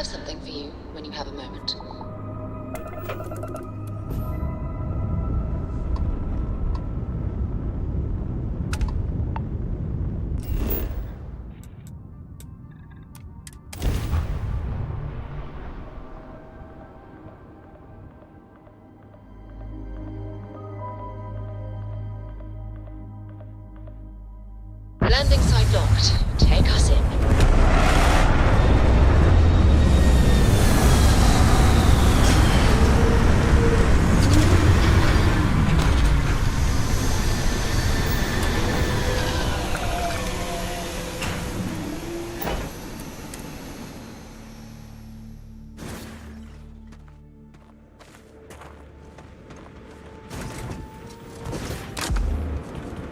have something for you when you have a moment. Landing site locked. Take us in.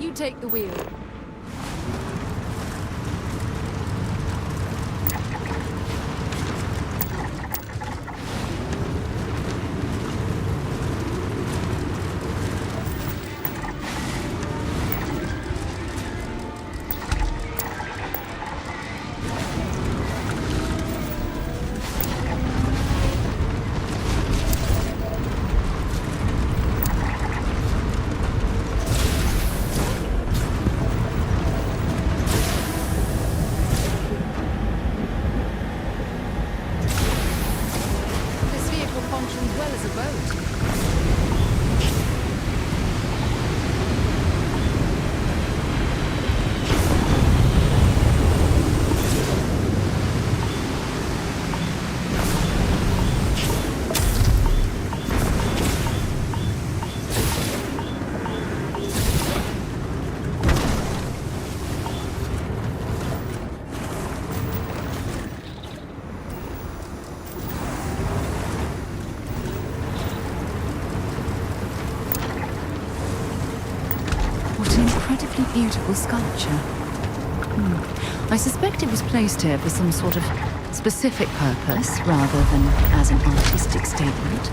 You take the wheel. marble sculpture. I suspect it was placed here for some sort of specific purpose, rather than as an artistic statement.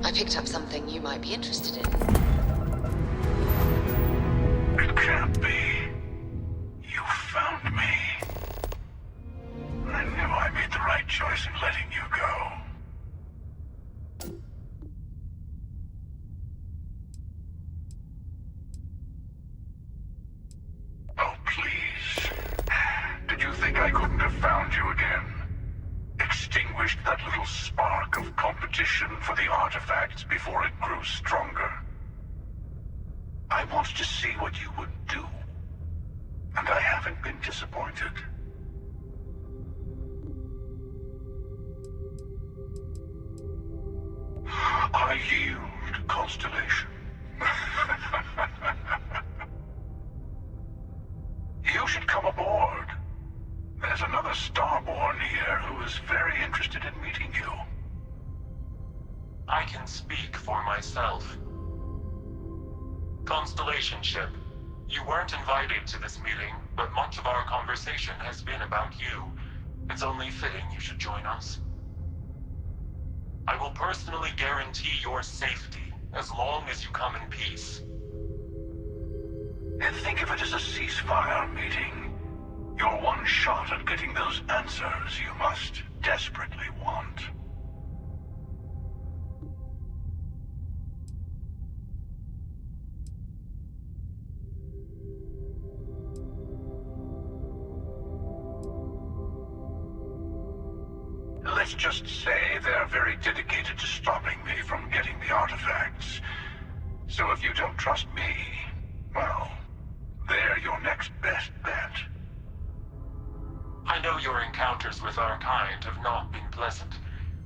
I picked up something you might be interested in. It can't be. You found me. I knew I made the right choice in letting you go. Oh, please. Did you think I couldn't have found you again? Extinguished that little spark of competition for the artifacts before it grew stronger. I wanted to see what you would do, and I haven't been disappointed. I yield, Constellation. You should come aboard. There's another Starborn here who is very interested in meeting you. I can speak for myself. Constellation ship, you weren't invited to this meeting, but much of our conversation has been about you. It's only fitting you should join us. I will personally guarantee your safety, as long as you come in peace. And think of it as a ceasefire meeting. Your one shot at getting those answers you must desperately want. let's just say they're very dedicated to stopping me from getting the artifacts. So if you don't trust me, well, they're your next best bet. I know your encounters with our kind have not been pleasant,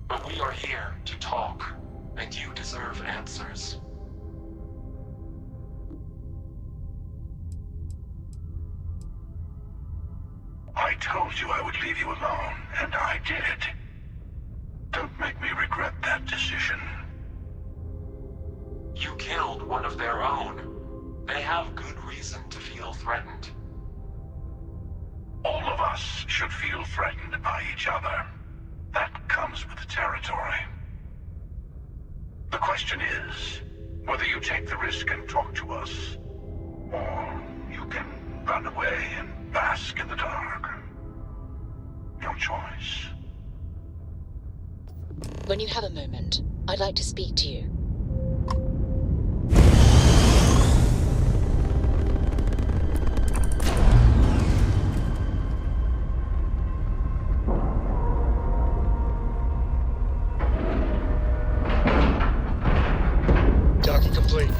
but we are here to talk, and you deserve answers. I told you I would leave you alone, and I did. Don't make me regret that decision. You killed one of their own. They have good reason to feel threatened. All of us should feel threatened by each other. That comes with the territory. The question is, whether you take the risk and talk to us, or you can run away and bask in the dark. Your choice. When you have a moment, I'd like to speak to you. Docking complete.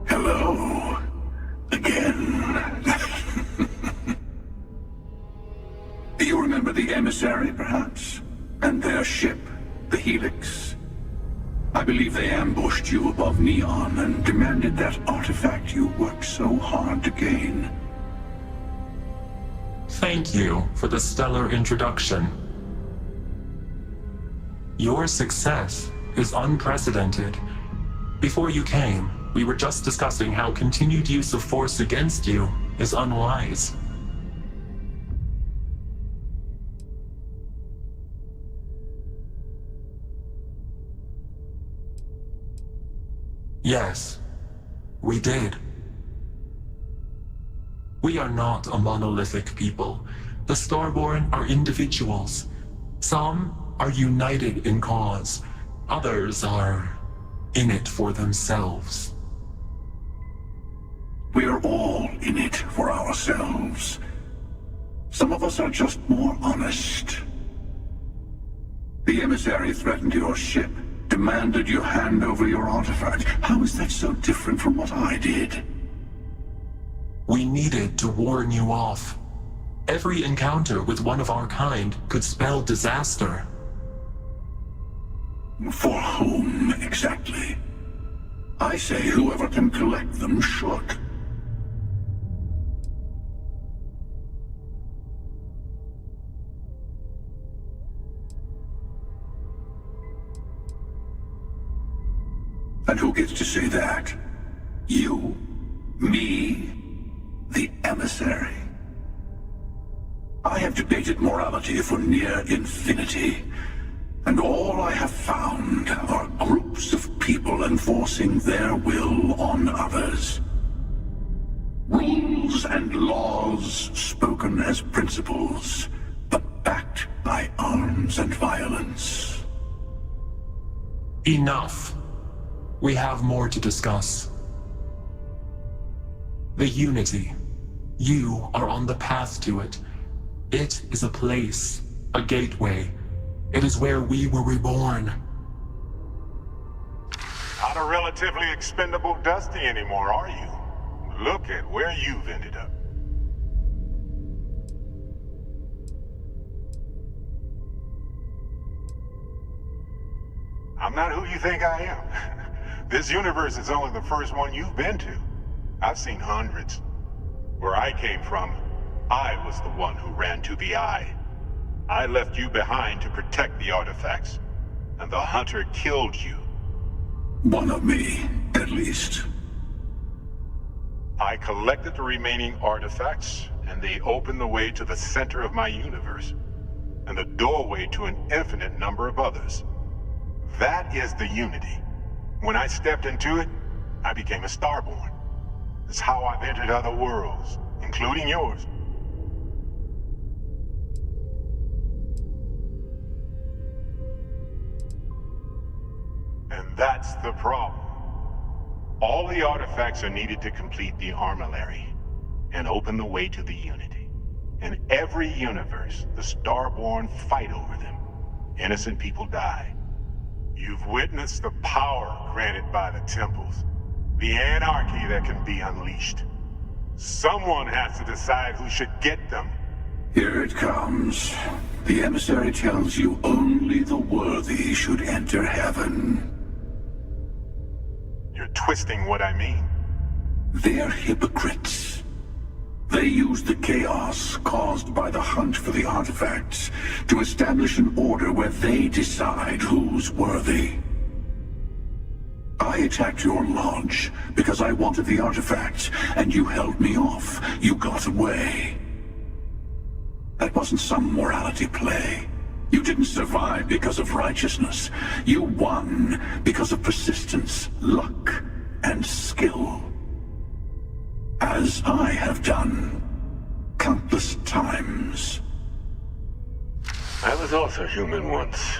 Hello. Again. You remember the emissary, perhaps? And their ship, the Helix? I believe they ambushed you above Neon and demanded that artifact you worked so hard to gain. Thank you for the stellar introduction. Your success is unprecedented. Before you came, we were just discussing how continued use of force against you is unwise. Yes, we did. We are not a monolithic people. The Starborn are individuals. Some are united in cause. Others are in it for themselves. We are all in it for ourselves. Some of us are just more honest. The emissary threatened your ship, demanded you hand over your artifact. How is that so different from what I did? We needed to warn you off. Every encounter with one of our kind could spell disaster. For whom, exactly? I say whoever can collect them should. And who gets to say that? You? Me? The emissary? I have debated morality for near infinity, and all I have found are groups of people enforcing their will on others. Rules and laws spoken as principles, but backed by arms and violence. Enough. We have more to discuss. The Unity. You are on the path to it. It is a place, a gateway. It is where we were reborn. Not a relatively expendable Dusty anymore, are you? Look at where you've ended up. I'm not who you think I am. This universe is only the first one you've been to. I've seen hundreds. Where I came from, I was the one who ran to the Eye. I left you behind to protect the artifacts, and the Hunter killed you. One of me, at least. I collected the remaining artifacts, and they opened the way to the center of my universe, and the doorway to an infinite number of others. That is the Unity. When I stepped into it, I became a Starborn. It's how I've entered other worlds, including yours. That's the problem. All the artifacts are needed to complete the armillary and open the way to the Unity. In every universe, the Starborn fight over them. Innocent people die. You've witnessed the power granted by the temples, the anarchy that can be unleashed. Someone has to decide who should get them. Here it comes. The emissary tells you only the worthy should enter heaven. You're twisting what I mean. They're hypocrites. They use the chaos caused by the hunt for the artifacts to establish an order where they decide who's worthy. I attacked your lodge because I wanted the artifacts, and you held me off. You got away. That wasn't some morality play. You didn't survive because of righteousness. You won because of persistence, luck, and skill. As I have done countless times. I was also human once.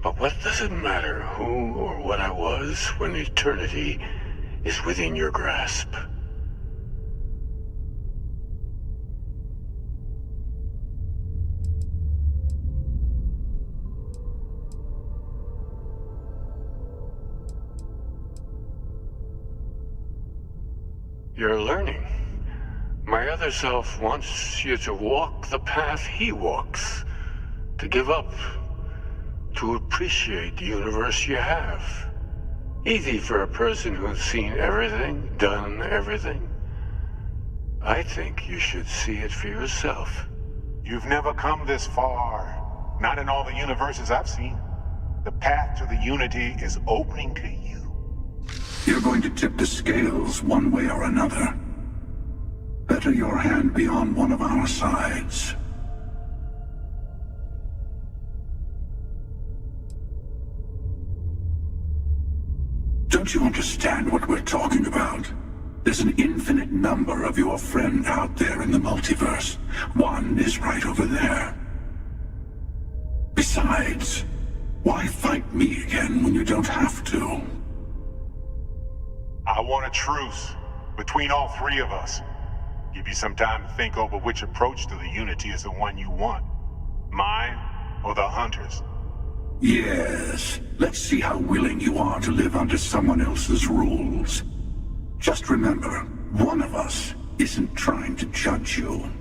But what does it matter who or what I was when eternity is within your grasp? You're learning. My other self wants you to walk the path he walks, to give up, to appreciate the universe you have. Easy for a person who's seen everything, done everything. I think you should see it for yourself. You've never come this far. Not in all the universes I've seen. The path to the Unity is opening to you. You're going to tip the scales one way or another. Better your hand be on one of our sides. Don't you understand what we're talking about? There's an infinite number of your friend out there in the multiverse. One is right over there. Besides, why fight me again when you don't have to? I want a truce between all three of us. Give you some time to think over which approach to the Unity is the one you want. Mine or the Hunters? Yes. Let's see how willing you are to live under someone else's rules. Just remember, one of us isn't trying to judge you.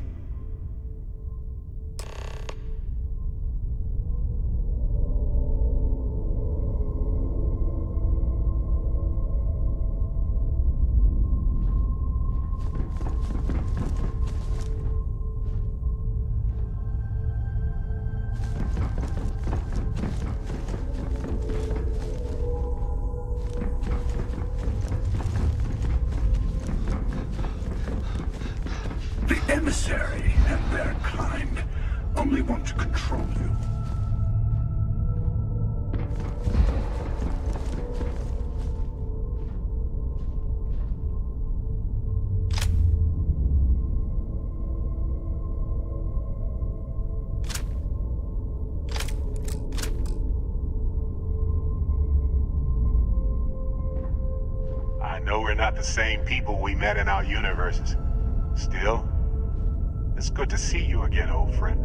The emissary and their kind only want to control you. I know we're not the same people we met in our universes. Still, it's good to see you again, old friend.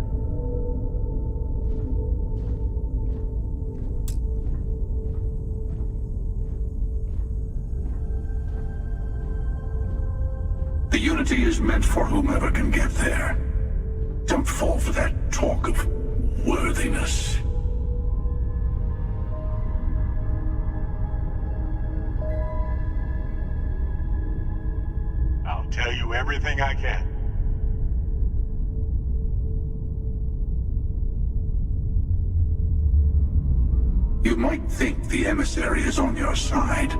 The Unity is meant for whomever can get there. Don't fall for that talk of worthiness. I'll tell you everything I can. You might think the emissary is on your side,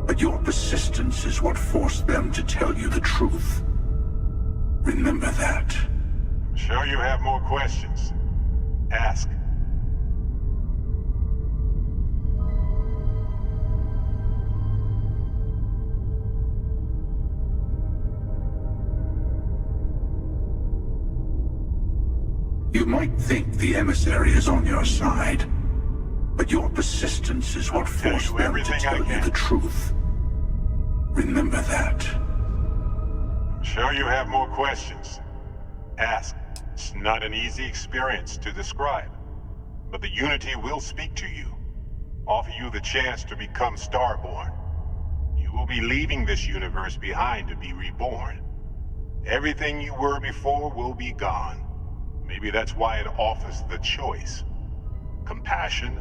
but your persistence is what forced them to tell you the truth. Remember that. I'm sure you have more questions. Ask. You might think the emissary is on your side, But your persistence is what I'll tell forced you them to everything I tell you can. the truth. Remember that. I'm sure you have more questions. Ask. It's not an easy experience to describe. But the Unity will speak to you. Offer you the chance to become Starborn. You will be leaving this universe behind to be reborn. Everything you were before will be gone. Maybe that's why it offers the choice. Compassion?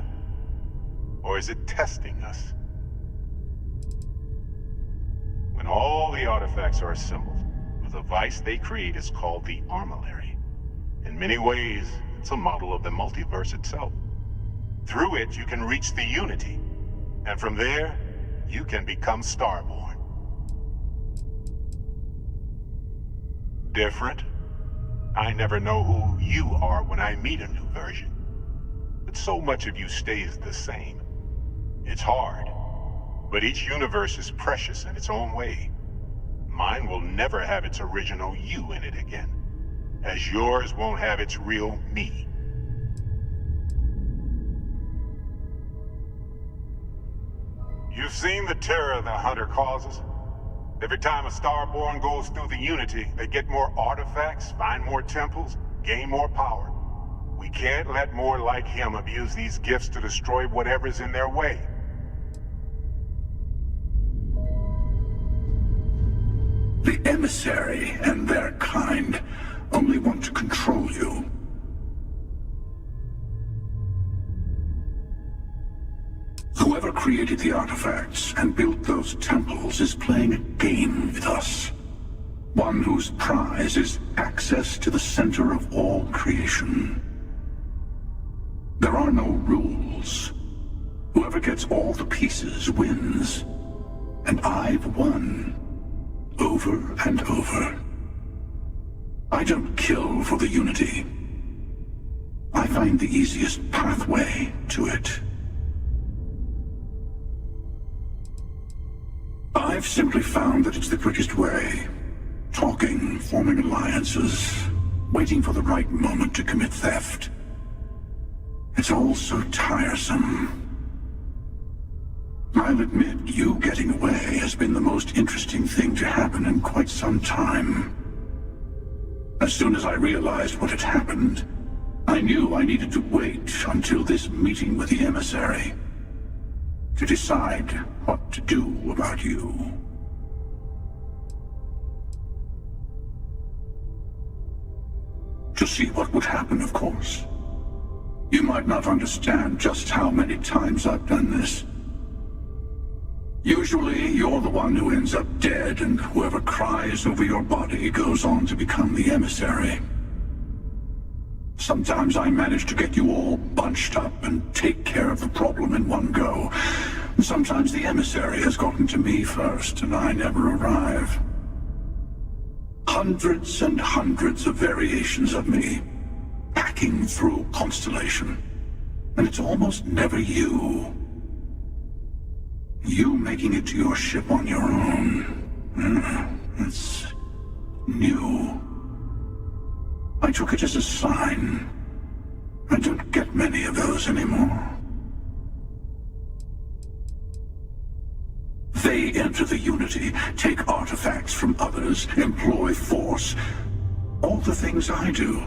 Or is it testing us? When all the artifacts are assembled, the device they create is called the Armillary. In many ways, it's a model of the multiverse itself. Through it, you can reach the Unity. And from there, you can become Starborn. Different? I never know who you are when I meet a new version. But so much of you stays the same. It's hard. But each universe is precious in its own way. Mine will never have its original you in it again. As yours won't have its real me. You've seen the terror the Hunter causes? Every time a Starborn goes through the Unity, they get more artifacts, find more temples, gain more power. We can't let more like him abuse these gifts to destroy whatever's in their way. The emissary and their kind only want to control you. Whoever created the artifacts and built those temples is playing a game with us. One whose prize is access to the center of all creation. There are no rules. Whoever gets all the pieces wins. And I've won. Over and over. I don't kill for the Unity. I find the easiest pathway to it. I've simply found that it's the quickest way. Talking, forming alliances, waiting for the right moment to commit theft. It's all so tiresome. I'll admit, you getting away has been the most interesting thing to happen in quite some time. As soon as I realized what had happened, I knew I needed to wait until this meeting with the emissary to decide what to do about you. To see what would happen, of course. You might not understand just how many times I've done this. Usually, you're the one who ends up dead, and whoever cries over your body goes on to become the emissary. Sometimes I manage to get you all bunched up and take care of the problem in one go. Sometimes the emissary has gotten to me first, and I never arrive. Hundreds and hundreds of variations of me, hacking through Constellation. And it's almost never you. You making it to your ship on your own. It's new. I took it as a sign. I don't get many of those anymore. They enter the Unity, take artifacts from others, employ force. All the things I do.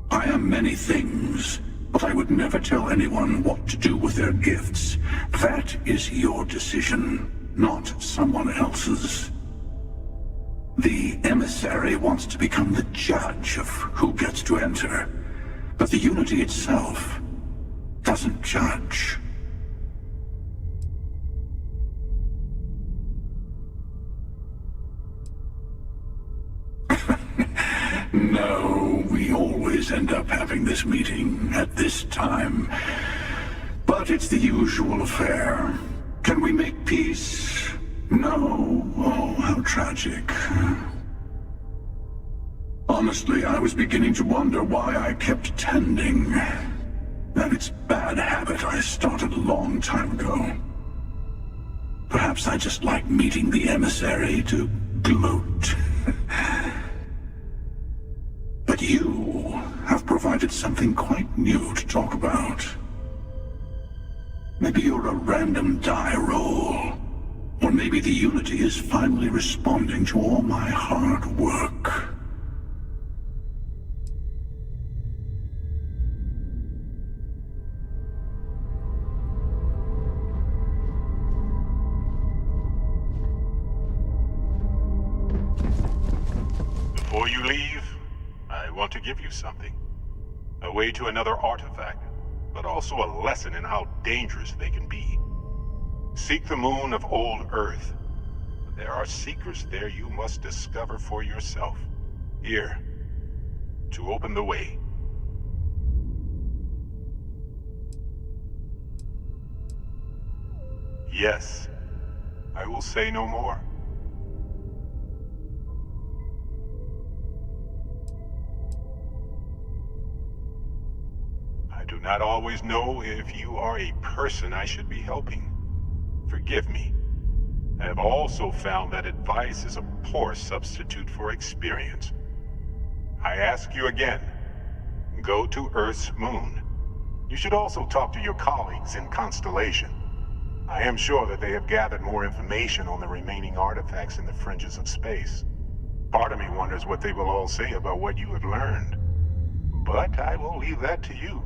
I am many things, but I would never tell anyone what to do with their gifts. That is your decision, not someone else's. The emissary wants to become the judge of who gets to enter, but the Unity itself doesn't judge. No, we always end up having this meeting at this time. But it's the usual affair. Can we make peace? No. Oh, how tragic. Honestly, I was beginning to wonder why I kept tending. That it's bad habit I started a long time ago. Perhaps I just like meeting the emissary to gloat. But you have provided something quite new to talk about. Maybe you're a random die roll. Or maybe the Unity is finally responding to all my hard work. Before you leave, I want to give you something. A way to another artifact, but also a lesson in how dangerous they can be. Seek the moon of old Earth. There are secrets there you must discover for yourself. Here, to open the way. Yes, I will say no more. I do not always know if you are a person I should be helping. Forgive me. I have also found that advice is a poor substitute for experience. I ask you again, go to Earth's moon. You should also talk to your colleagues in Constellation. I am sure that they have gathered more information on the remaining artifacts in the fringes of space. Part of me wonders what they will all say about what you have learned. But I will leave that to you.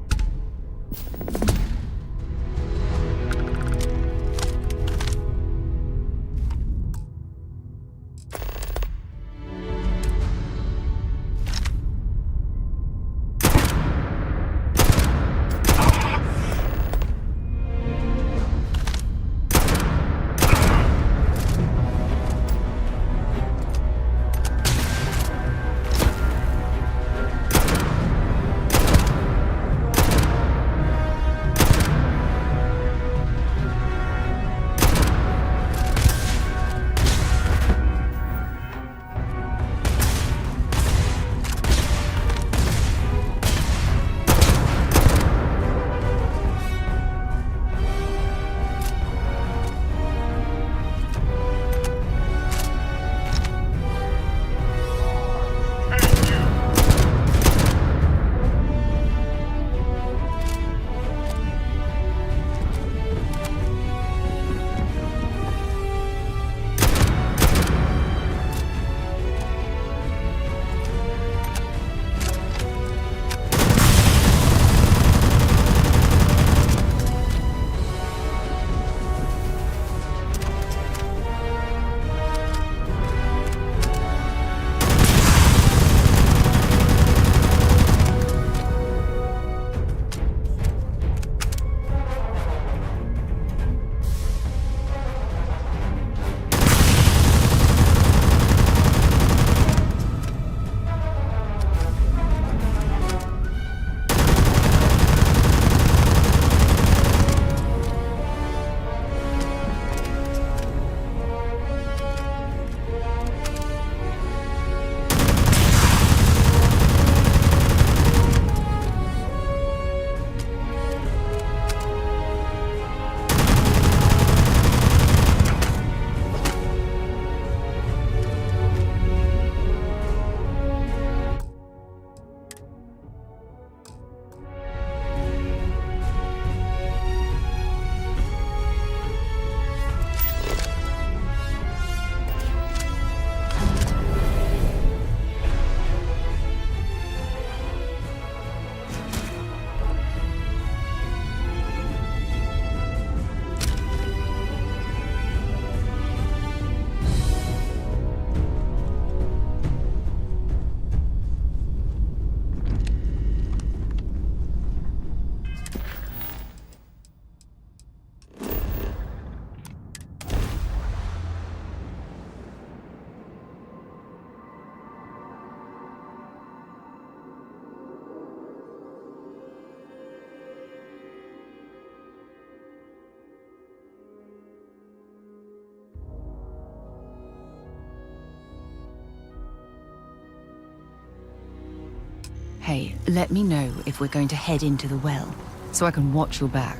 Hey, let me know if we're going to head into the well, so I can watch your back.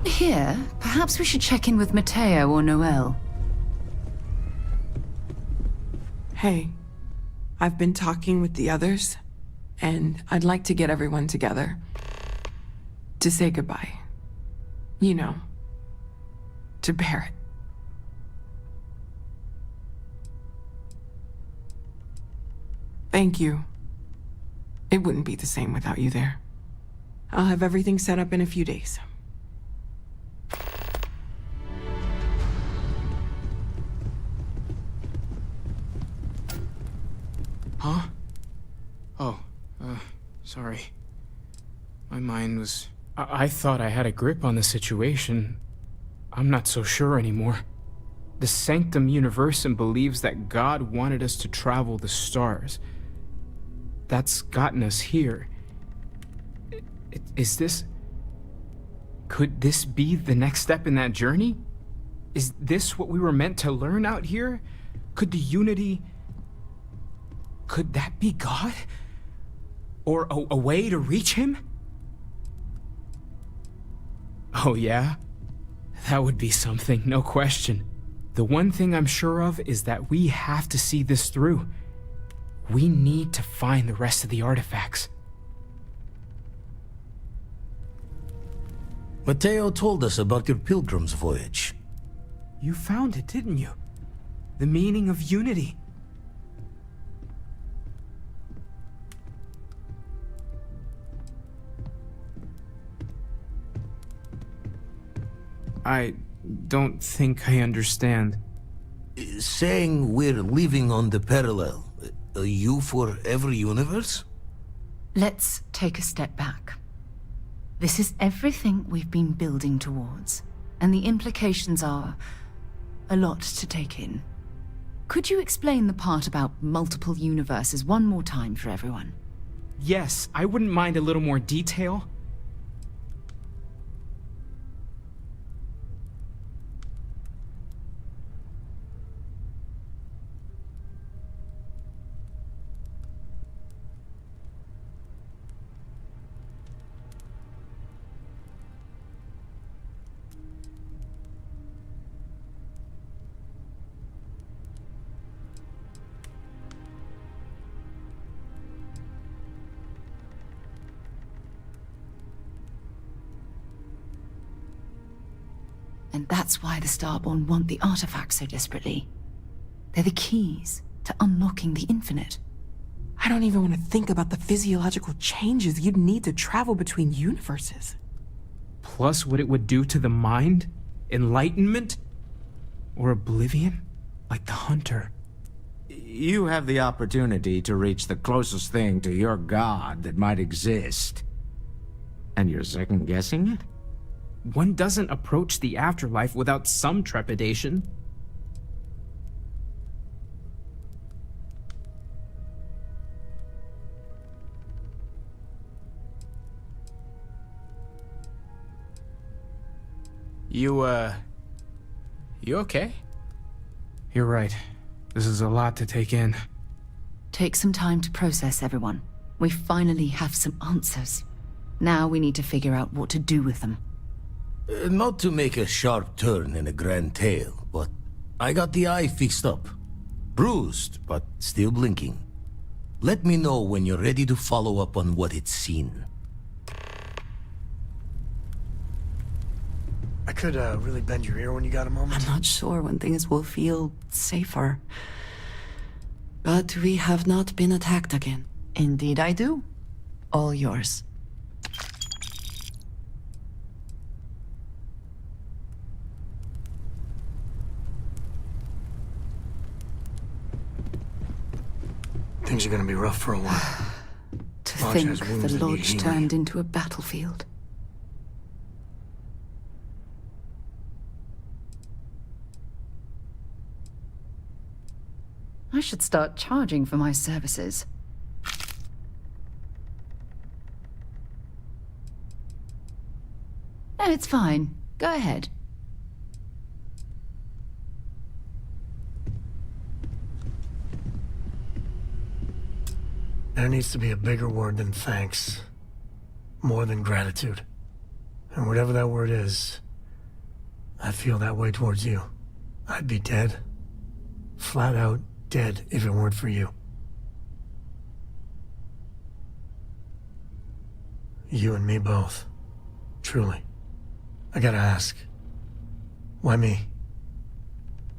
Here, perhaps we should check in with Matteo or Noel. Hey, I've been talking with the others. and I'd like to get everyone together to say goodbye. You know, to Barrett. Thank you. It wouldn't be the same without you there. I'll have everything set up in a few days. Huh? Oh, sorry. My mind was... I thought I had a grip on the situation. I'm not so sure anymore. The Sanctum Universum believes that God wanted us to travel the stars. That's gotten us here. Is this... Could this be the next step in that journey? Is this what we were meant to learn out here? Could the unity... Could that be God? Or a way to reach him? Oh yeah? That would be something, no question. The one thing I'm sure of is that we have to see this through. We need to find the rest of the artifacts. Mateo told us about your pilgrim's voyage. You found it, didn't you? The meaning of unity. I don't think I understand. Saying we're living on the parallel, you for every universe? Let's take a step back. This is everything we've been building towards, and the implications are a lot to take in. Could you explain the part about multiple universes one more time for everyone? Yes, I wouldn't mind a little more detail. And that's why the Starborn want the artifacts so desperately. They're the keys to unlocking the infinite. I don't even want to think about the physiological changes you'd need to travel between universes. Plus what it would do to the mind? Enlightenment? Or oblivion? Like the Hunter. You have the opportunity to reach the closest thing to your god that might exist. And you're second-guessing it? One doesn't approach the afterlife without some trepidation. You okay? You're right. This is a lot to take in. Take some time to process, everyone. We finally have some answers. Now we need to figure out what to do with them. Not to make a sharp turn in a grand tale, but I got the eye fixed up. Bruised, but still blinking. Let me know when you're ready to follow up on what it's seen. I could really bend your ear when you got a moment. I'm not sure when things will feel safer. But we have not been attacked again. Indeed I do. All yours. Things are gonna be rough for a while. To Lodge think has wounds the that need Lodge healing. turned into a battlefield. I should start charging for my services. No, it's fine. Go ahead. There needs to be a bigger word than thanks. More than gratitude. And whatever that word is, I feel that way towards you. I'd be dead. Flat out dead if it weren't for you. You and me both. Truly. I gotta ask. Why me?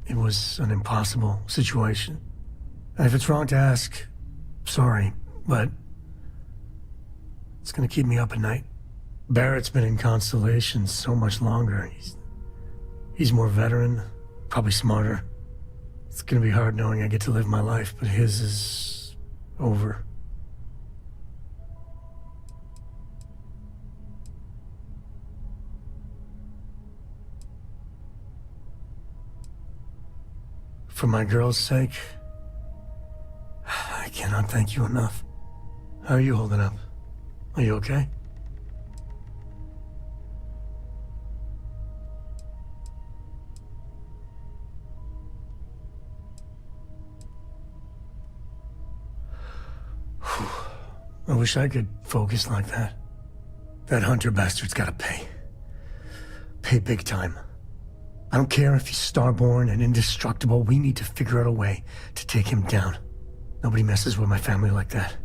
It was an impossible situation. And if it's wrong to ask, sorry, but it's gonna keep me up at night. Barrett's been in Constellation so much longer. He's more veteran, probably smarter. It's gonna be hard knowing I get to live my life, but his is over. For my girl's sake, I cannot thank you enough. How are you holding up? Are you okay? I wish I could focus like that. That Hunter bastard's gotta pay. Pay big time. I don't care if he's starborn and indestructible. We need to figure out a way to take him down. Nobody messes with my family like that.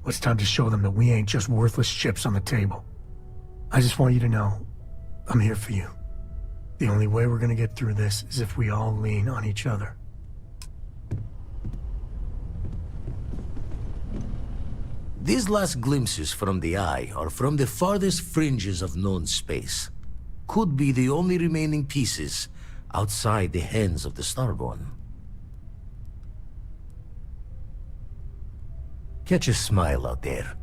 It's time to show them that we ain't just worthless chips on the table. I just want you to know, I'm here for you. The only way we're gonna get through this is if we all lean on each other. These last glimpses from the Eye are from the farthest fringes of known space. Could be the only remaining pieces outside the hands of the Starborn. Catch a smile out there.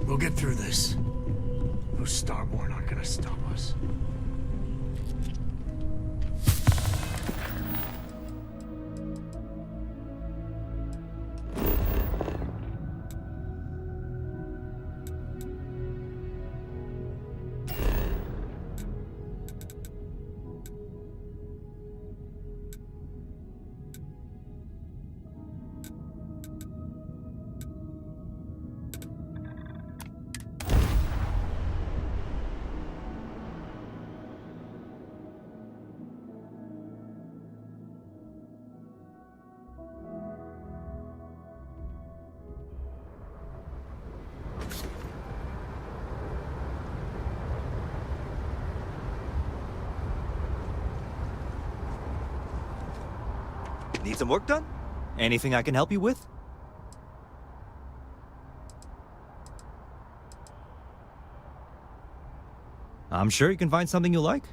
We'll get through this. Those Starborn aren't gonna stop us. Need some work done? Anything I can help you with? I'm sure you can find something you like.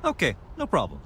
Okay, no problem.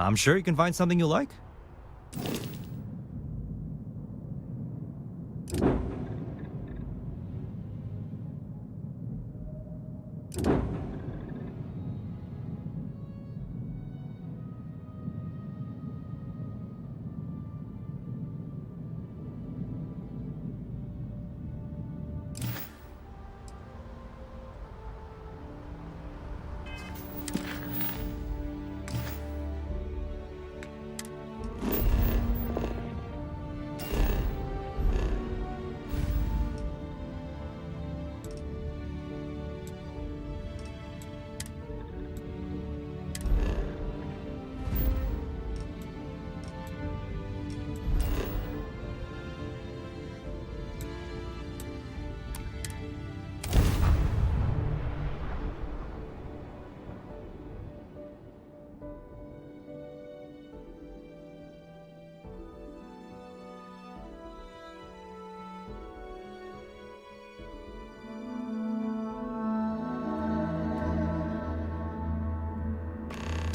I'm sure you can find something you like.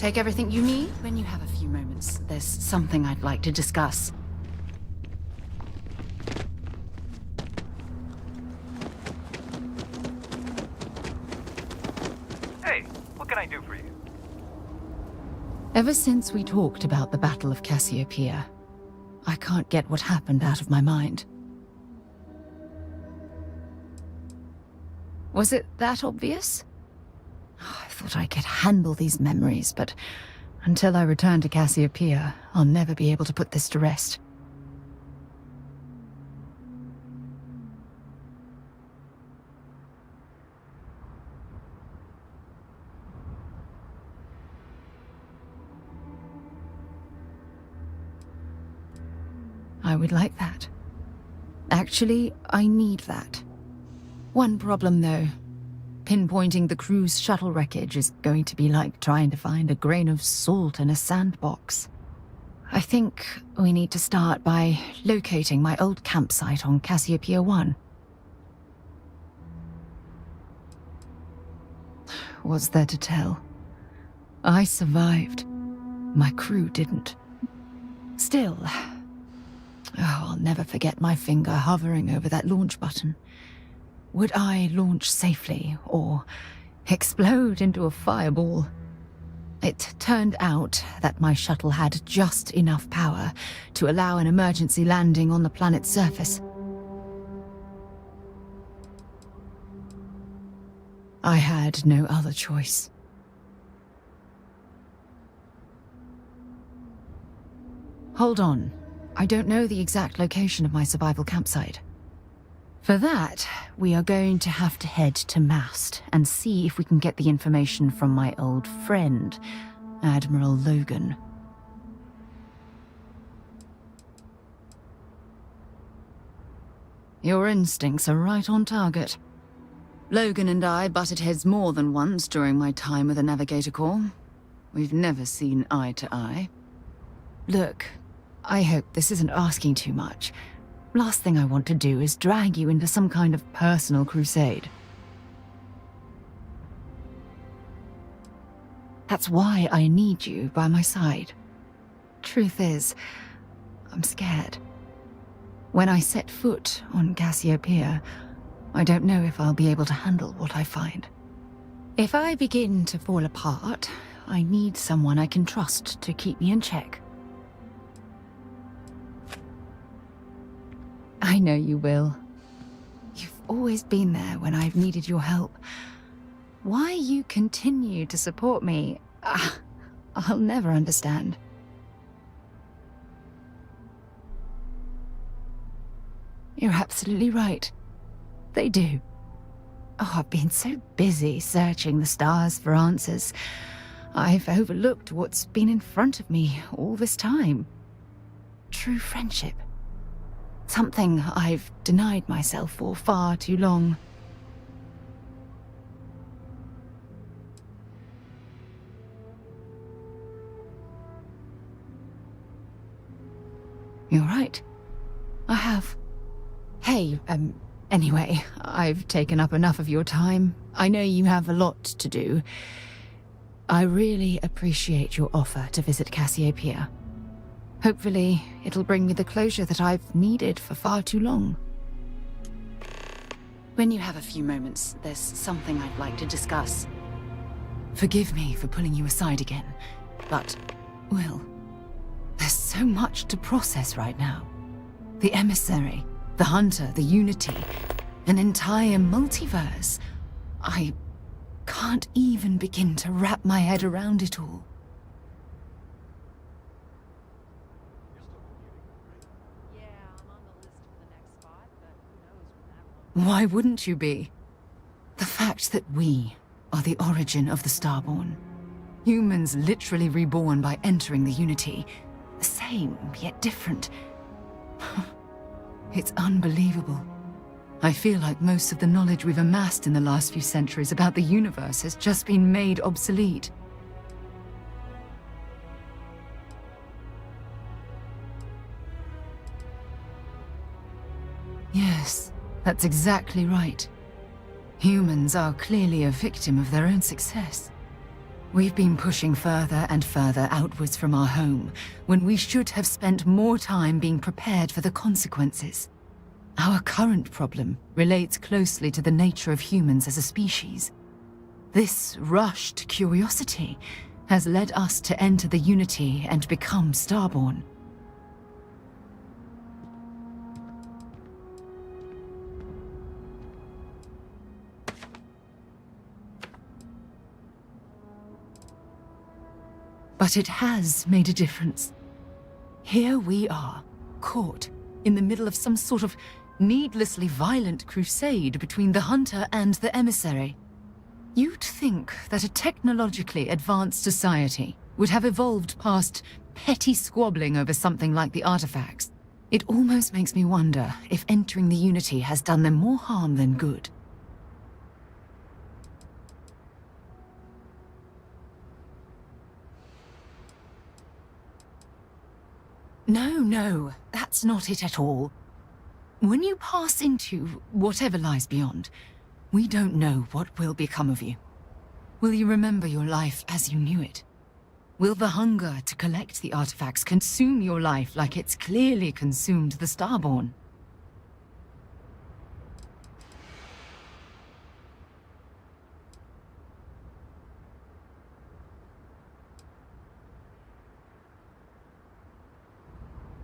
take everything you need when you have a few moments. There's something I'd like to discuss. Hey, what can I do for you? Ever since we talked about the Battle of Cassiopeia, I can't get what happened out of my mind. Was it that obvious? I thought I could handle these memories, but until I return to Cassiopeia, I'll never be able to put this to rest. I would like that. Actually, I need that. One problem, though. Pinpointing the crew's shuttle wreckage is going to be like trying to find a grain of salt in a sandbox. I think we need to start by locating my old campsite on Cassiopeia 1. What's there to tell? I survived. My crew didn't. Still, I'll never forget my finger hovering over that launch button. Would I launch safely, or explode into a fireball? It turned out that my shuttle had just enough power to allow an emergency landing on the planet's surface. I had no other choice. Hold on. I don't know the exact location of my survival campsite. For that, we are going to have to head to Mast and see if we can get the information from my old friend, Admiral Logan. Your instincts are right on target. Logan and I butted heads more than once during my time with the Navigator Corps. We've never seen eye to eye. Look, I hope this isn't asking too much. Last thing I want to do is drag you into some kind of personal crusade. That's why I need you by my side. Truth is, I'm scared. When I set foot on Cassiopeia, I don't know if I'll be able to handle what I find. If I begin to fall apart, I need someone I can trust to keep me in check. I know you will. You've always been there when I've needed your help. Why you continue to support me, I'll never understand. You're absolutely right. They do. Oh, I've been so busy searching the stars for answers. I've overlooked what's been in front of me all this time. True friendship. Something I've denied myself for far too long. You're right. I have. Hey, anyway, I've taken up enough of your time. I know you have a lot to do. I really appreciate your offer to visit Cassiopeia. Hopefully, it'll bring me the closure that I've needed for far too long. When you have a few moments, there's something I'd like to discuss. Forgive me for pulling you aside again, but, well, there's so much to process right now. The emissary, the hunter, the unity, an entire multiverse. I can't even begin to wrap my head around it all. Why wouldn't you be? The fact that we are the origin of the Starborn. Humans literally reborn by entering the Unity. The same, yet different. It's unbelievable. I feel like most of the knowledge we've amassed in the last few centuries about the universe has just been made obsolete. Yes. That's exactly right. Humans are clearly a victim of their own success. We've been pushing further and further outwards from our home, when we should have spent more time being prepared for the consequences. Our current problem relates closely to the nature of humans as a species. This rushed curiosity has led us to enter the Unity and become Starborn. But it has made a difference. Here we are, caught in the middle of some sort of needlessly violent crusade between the hunter and the emissary. You'd think that a technologically advanced society would have evolved past petty squabbling over something like the artifacts. It almost makes me wonder if entering the Unity has done them more harm than good. No, that's not it at all. When you pass into whatever lies beyond, we don't know what will become of you. Will you remember your life as you knew it? Will the hunger to collect the artifacts consume your life like it's clearly consumed the Starborn?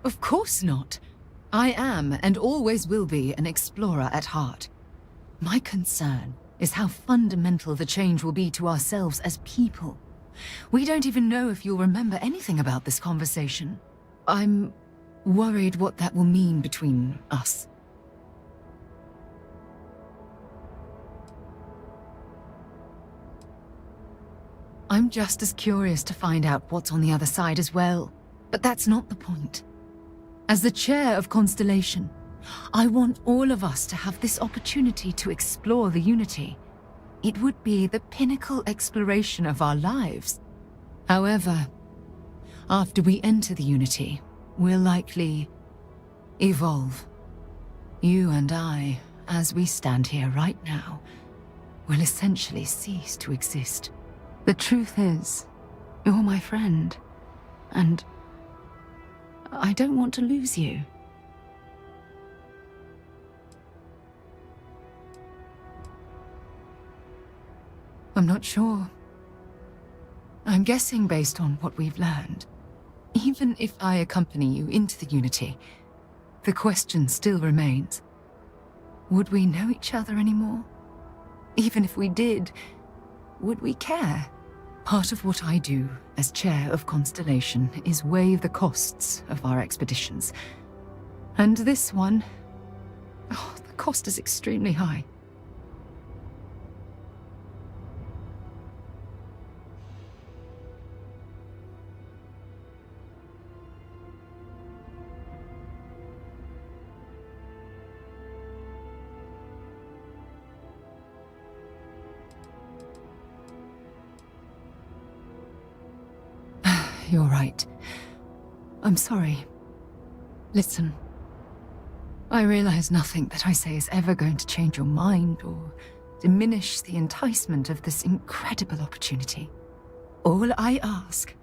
Of course not. I am, and always will be, an explorer at heart. My concern is how fundamental the change will be to ourselves as people. We don't even know if you'll remember anything about this conversation. I'm worried what that will mean between us. I'm just as curious to find out what's on the other side as well, but that's not the point. As the chair of Constellation, I want all of us to have this opportunity to explore the Unity. It would be the pinnacle exploration of our lives. However, after we enter the Unity, we'll likely evolve. You and I, as we stand here right now, will essentially cease to exist. The truth is, you're my friend, and I don't want to lose you. I'm not sure. I'm guessing based on what we've learned. Even if I accompany you into the Unity, the question still remains. Would we know each other anymore? Even if we did, would we care? Part of what I do as chair of Constellation is weigh the costs of our expeditions. And this one, the cost is extremely high. You're right. I'm sorry. Listen. I realize nothing that I say is ever going to change your mind or diminish the enticement of this incredible opportunity. All I ask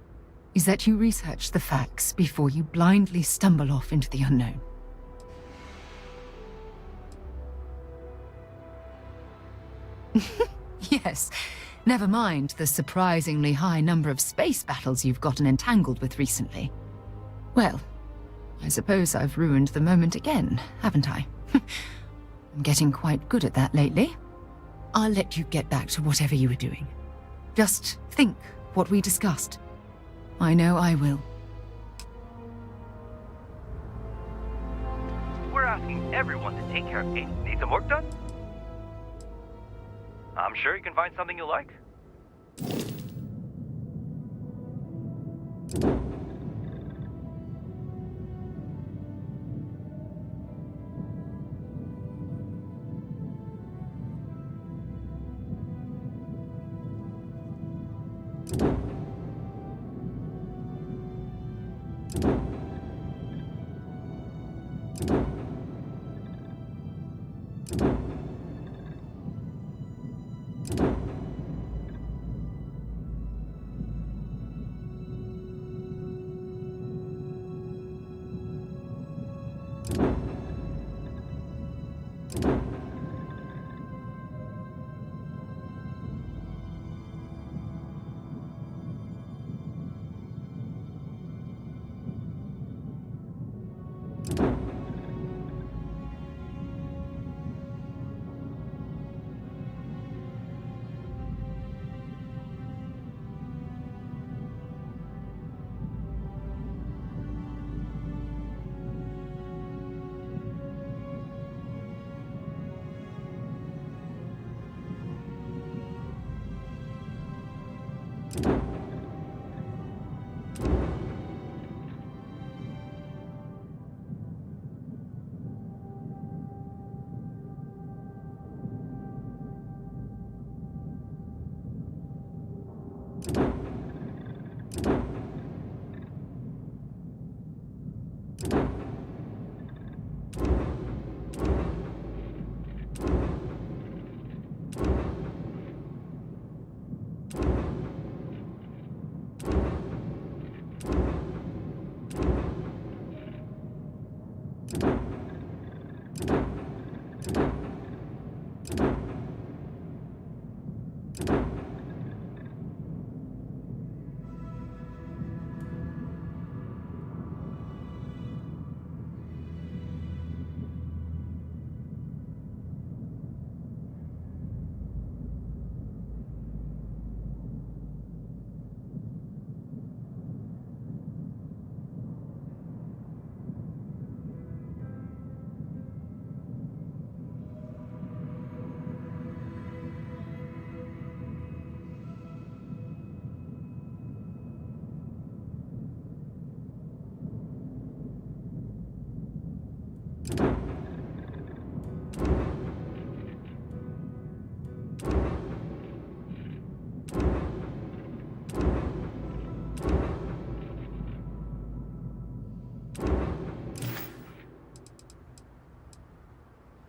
is that you research the facts before you blindly stumble off into the unknown. Yes. Never mind the surprisingly high number of space battles you've gotten entangled with recently. Well, I suppose I've ruined the moment again, haven't I? I'm getting quite good at that lately. I'll let you get back to whatever you were doing. Just think what we discussed. I know I will. We're asking everyone to take care of things. Need some work done? I'm sure you can find something you like.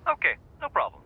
Okay, no problem.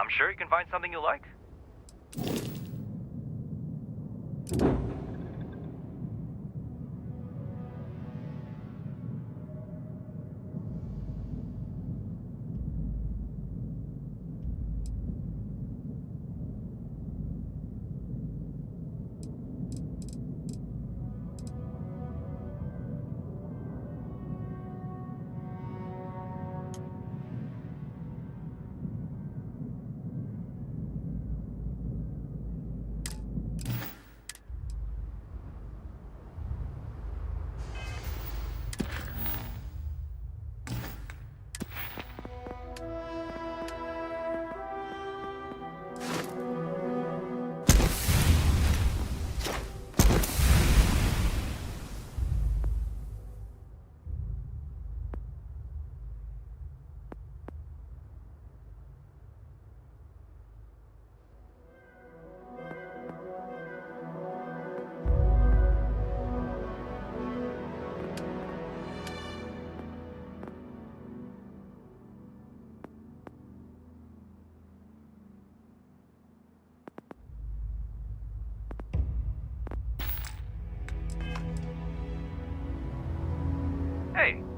I'm sure you can find something you like.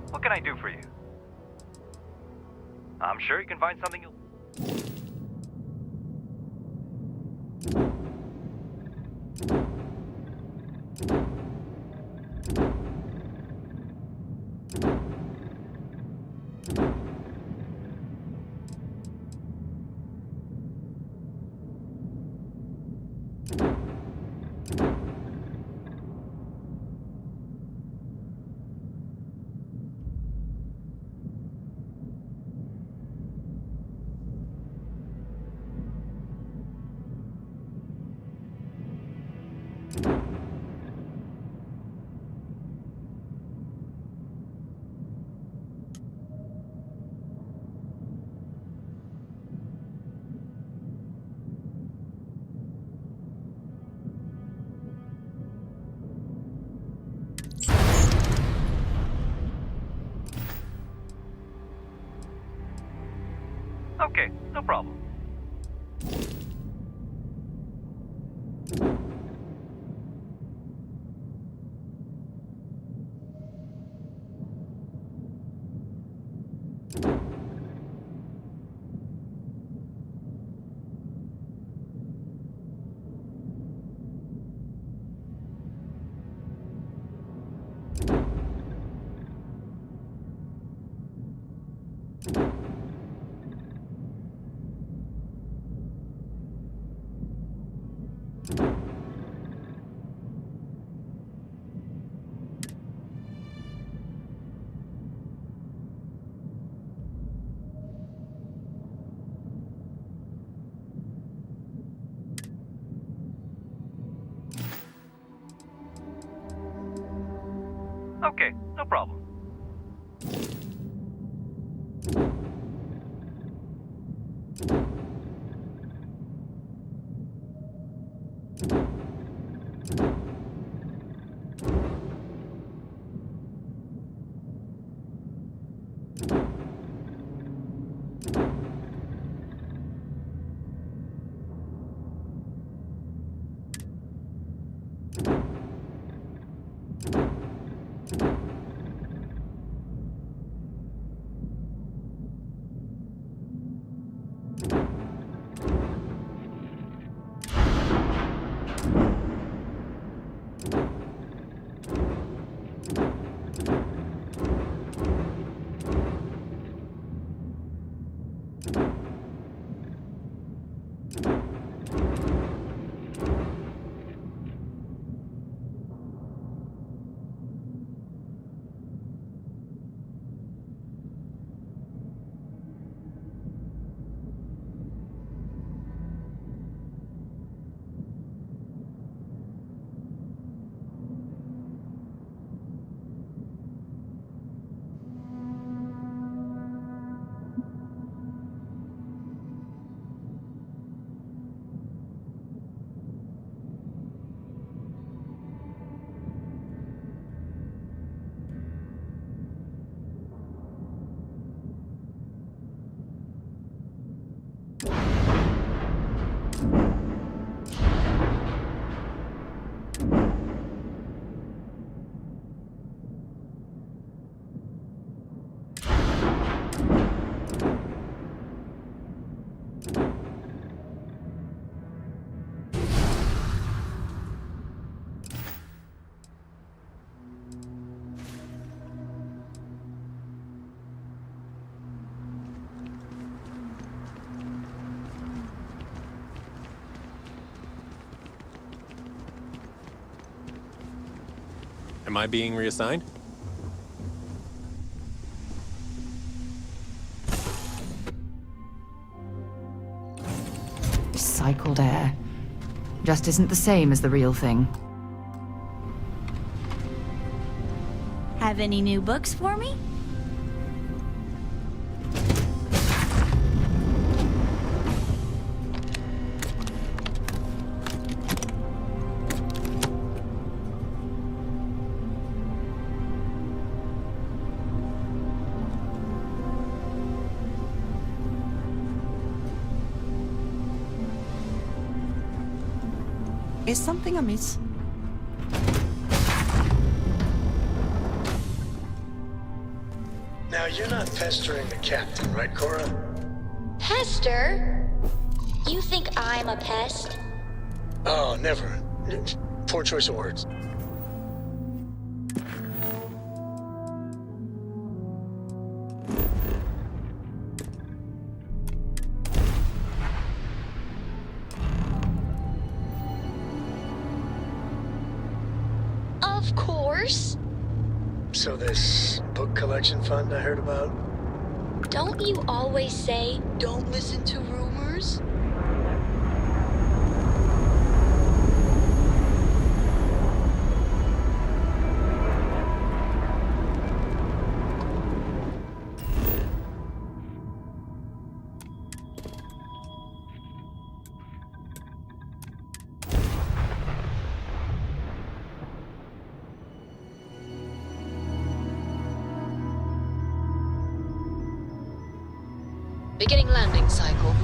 What can I do for you? I'm sure you can find something you'll... Okay, no problem. Okay, no problem. Am I being reassigned? Recycled air. Just isn't the same as the real thing. Have any new books for me? Is something amiss? Now, you're not pestering the captain, right, Cora? Pester? You think I'm a pest? Oh, never. Poor choice of words. Of course. So this book collection fund I heard about? Don't you always say, don't listen to rumors? Beginning landing cycle.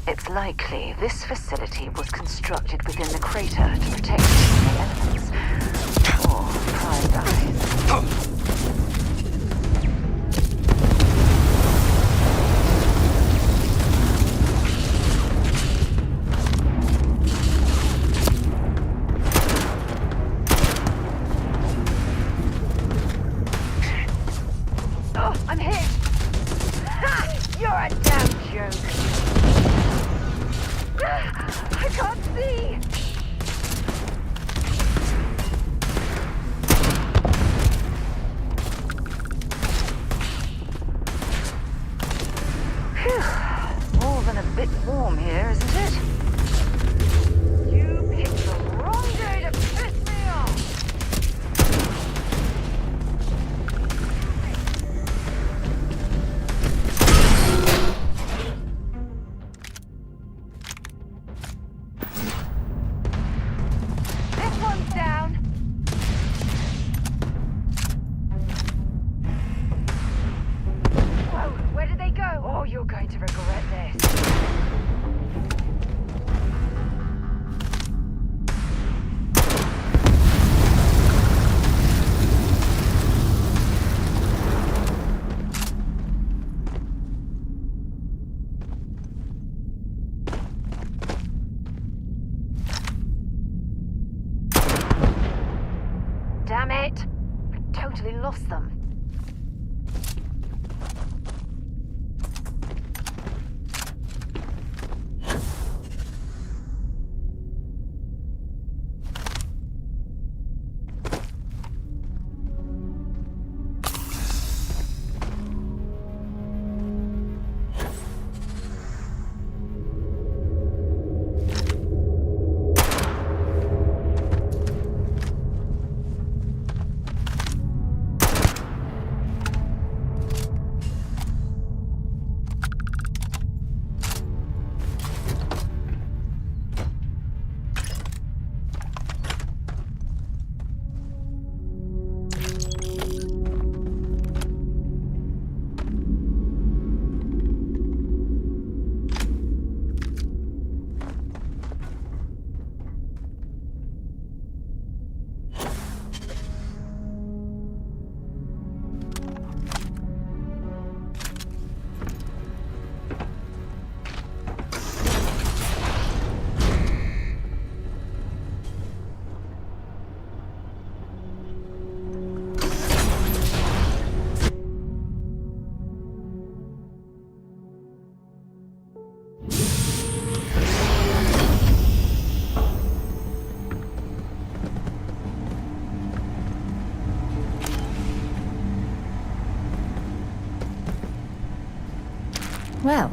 It's likely this facility was constructed within the crater to protect from the elements. Or prying eyes. Oh, I'm hit! Ha! You're a damn joke! I can't see! Phew. More than a bit warm here, isn't it? You picked the wrong day to piss me off! This one's down. Whoa, where did they go? Oh, you're going to regret this. Damn it! I totally lost them. Well,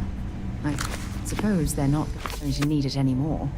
I suppose they're not going to need it anymore.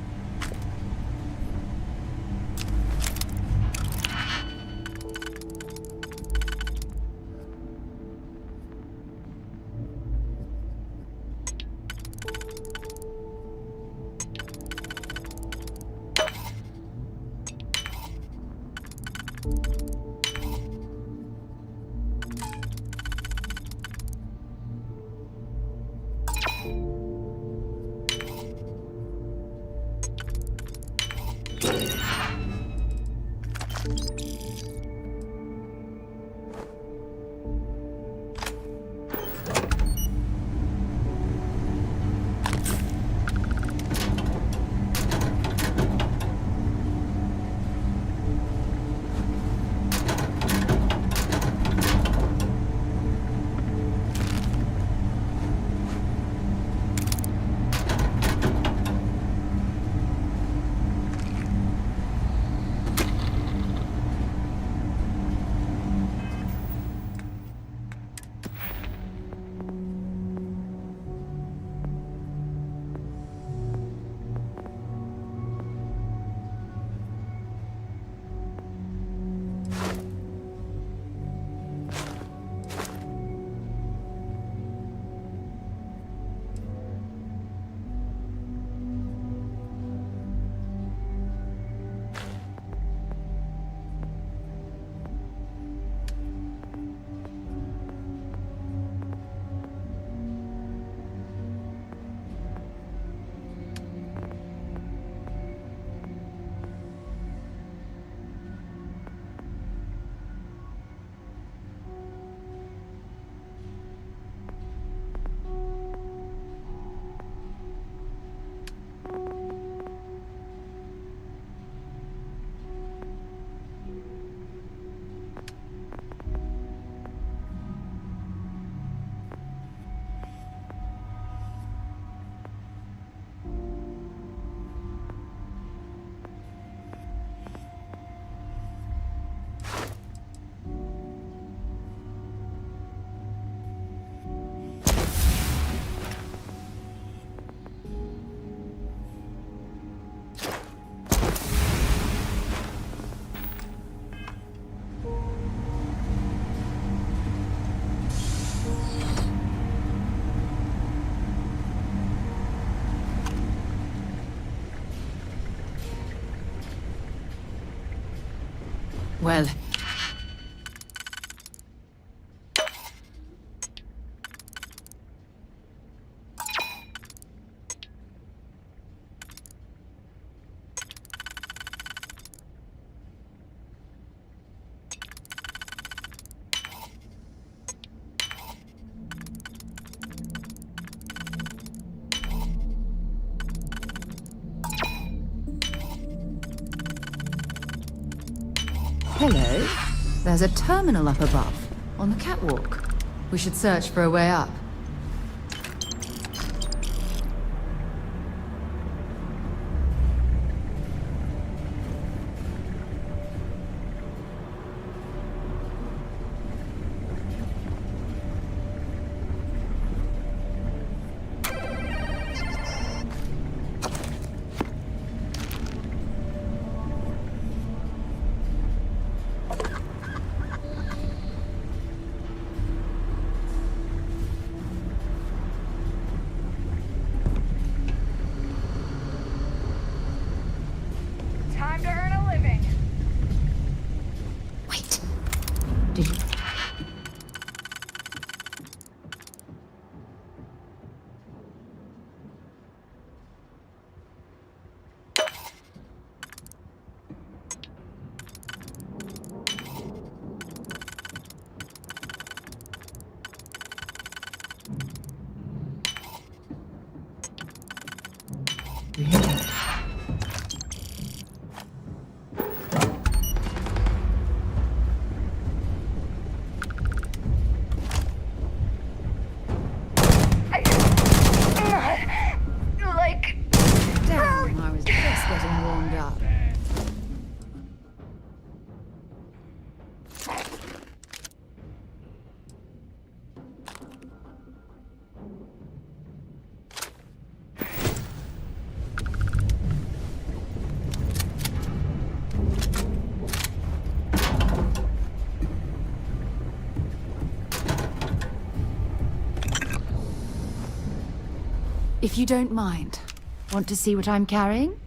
Well, hello. There's a terminal up above, on the catwalk. We should search for a way up. Time to earn a living. Wait. Did you... Like, Damn, I was just getting warmed up. If you don't mind, want to see what I'm carrying?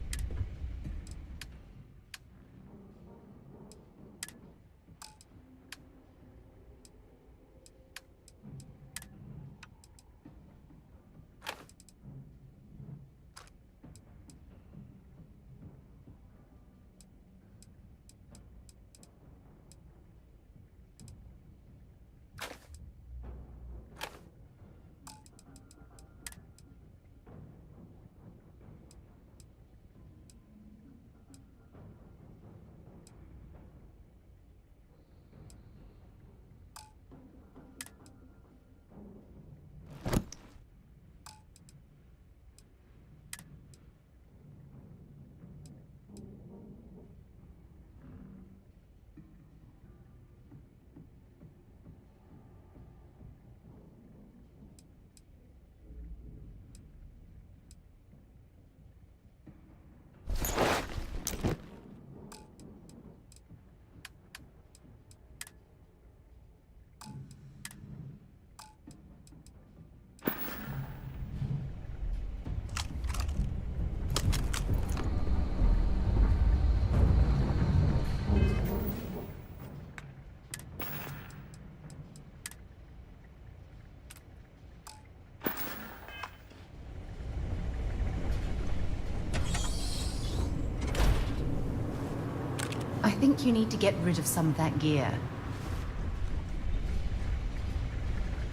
I think you need to get rid of some of that gear.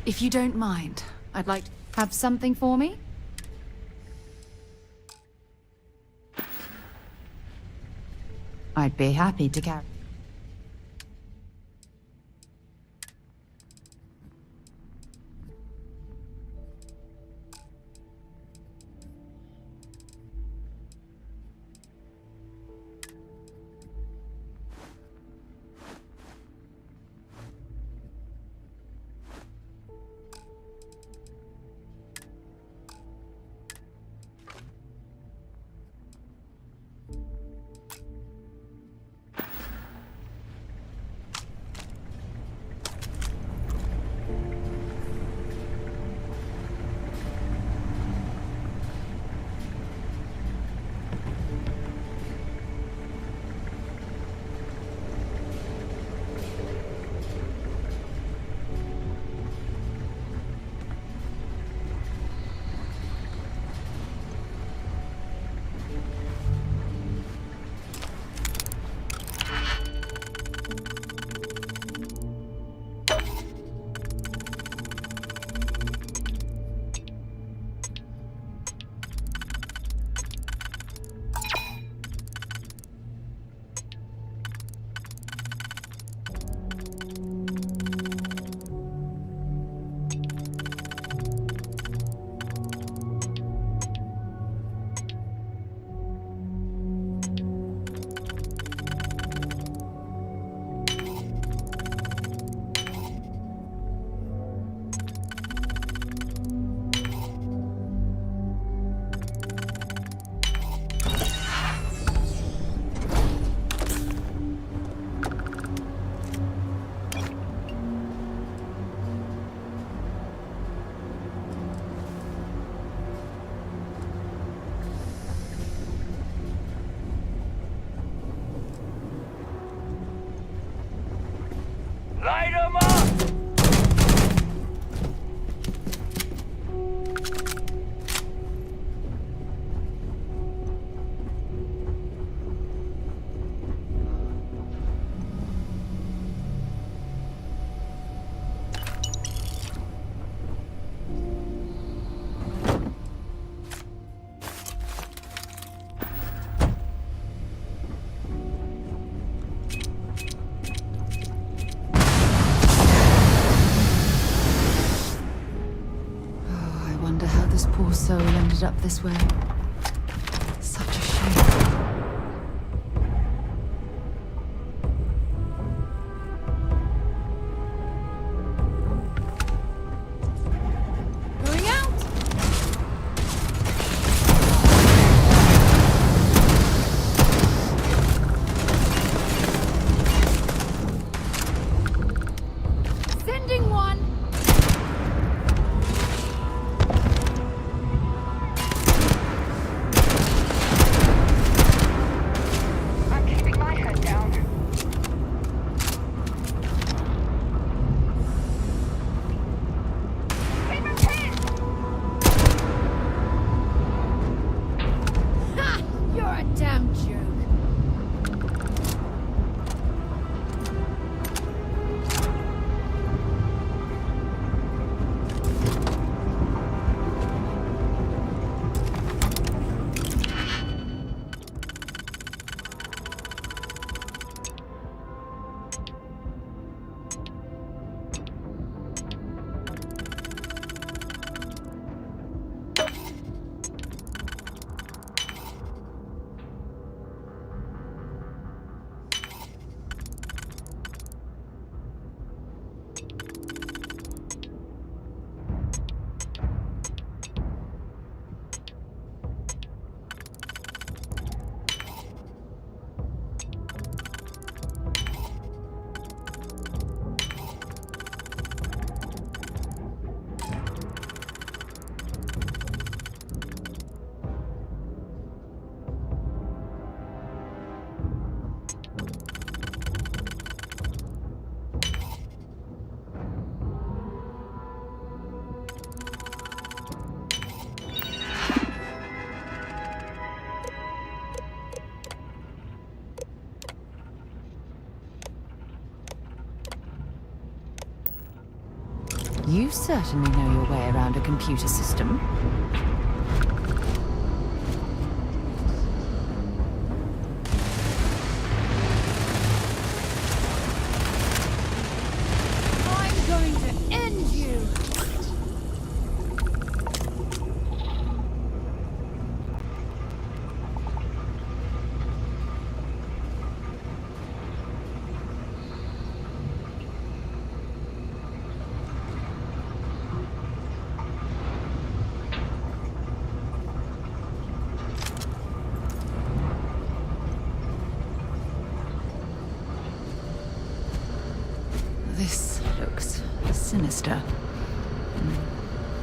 If you don't mind, I'd like to have something for me? I'd be happy to carry. Light 'em up! I wonder how this poor soul ended up this way. Such a shame. Going out! Sending one! I'm keeping my head down. Keep him pinned! Ha! You're a damn joke. You certainly know your way around a computer system. I'm going to end you! This looks sinister.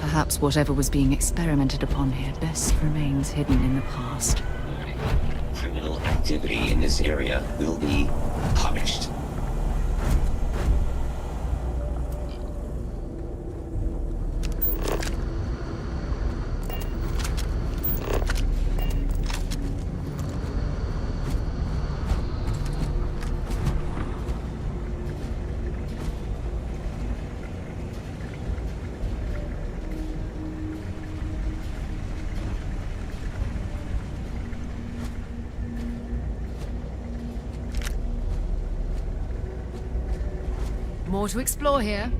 Perhaps whatever was being experimented upon here best remains hidden in the past. Criminal activity in this area will be punished. More to explore here.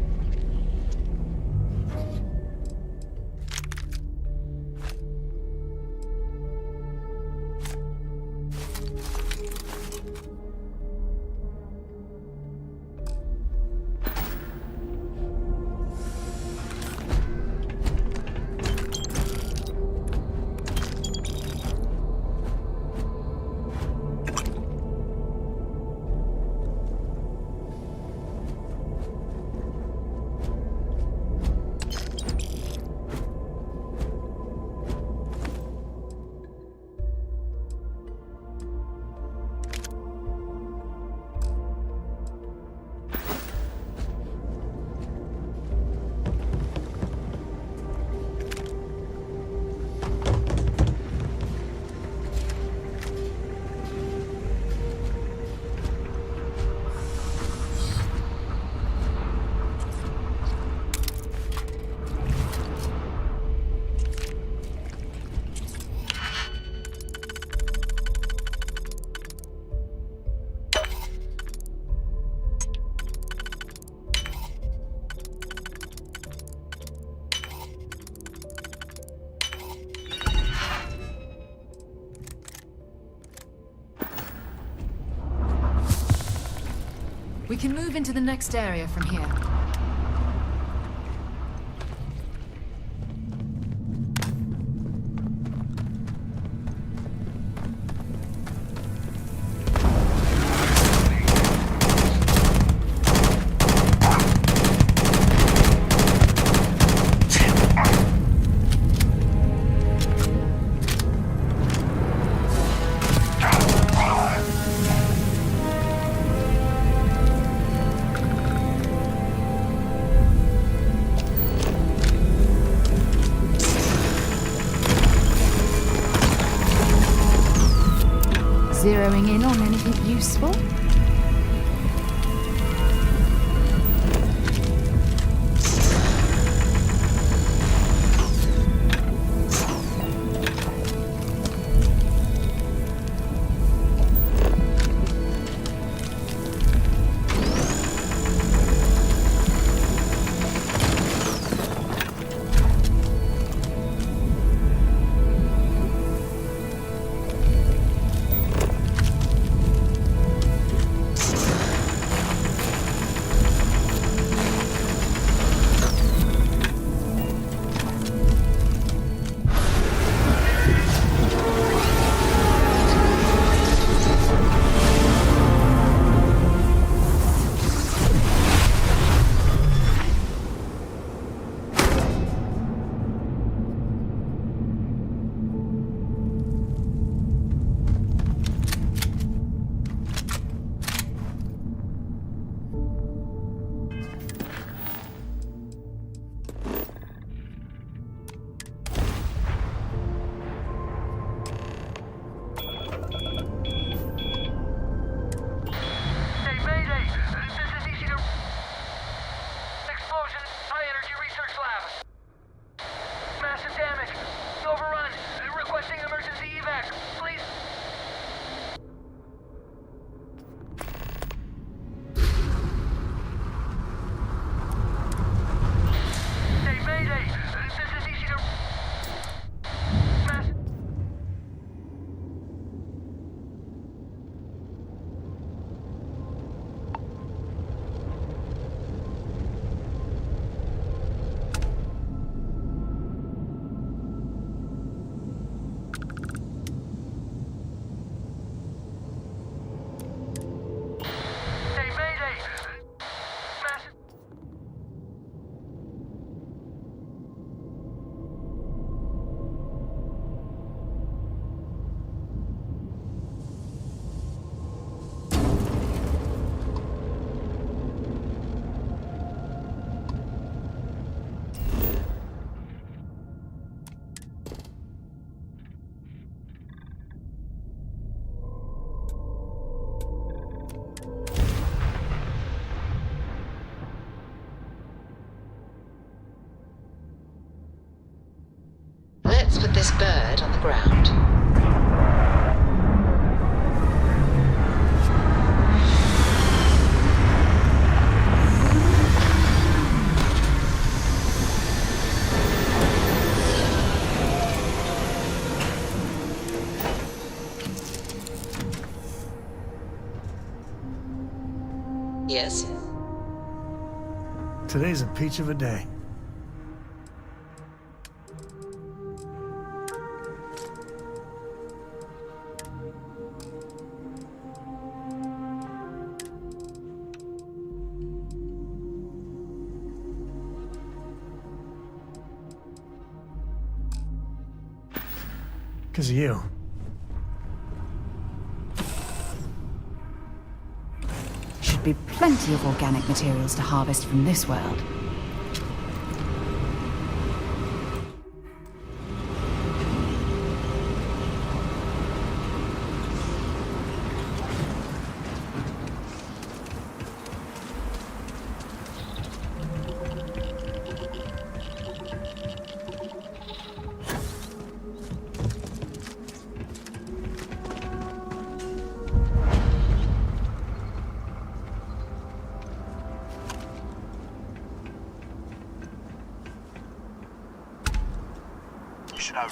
can move into the next area from here. Zeroing in on anything useful? Let's put this bird on the ground. Yes? Today's a peach of a day. Because of you. Should be plenty of organic materials to harvest from this world.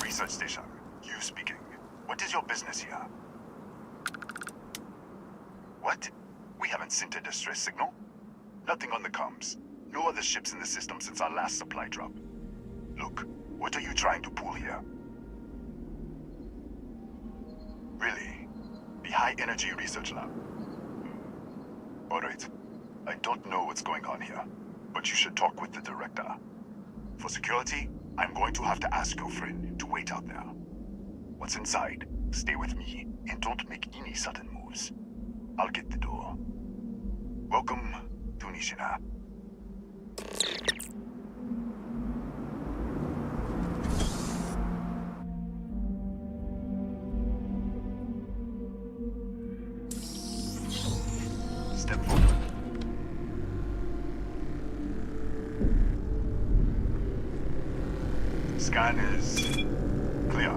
Research station. You speaking. What is your business here? What? We haven't sent a distress signal. Nothing on the comms. No other ships in the system since our last supply drop. Look, what are you trying to pull here? Really? The High Energy Research Lab? Alright. I don't know what's going on here, but you should talk with the director. For security, I'm going to have to ask your friend to wait out there. What's inside, stay with me, and don't make any sudden moves. I'll get the door. Welcome to Nishina. Step forward. Scan is clear.